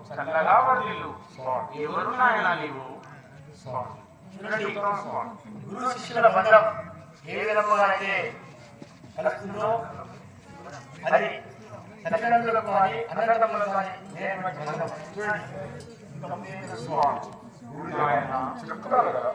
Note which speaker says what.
Speaker 1: చల్లగా వర్దిల్లు. ఎవరు నాయన నీవు?
Speaker 2: గురు శిష్యుల బంధం ఏ విధముగా అయితే కలుస్తుందో అది తల్లిదండ్రులకు కానీ అన్నదమ్ములకు కానీ లేనటువంటి బంధం.
Speaker 1: చెప్తారు కదా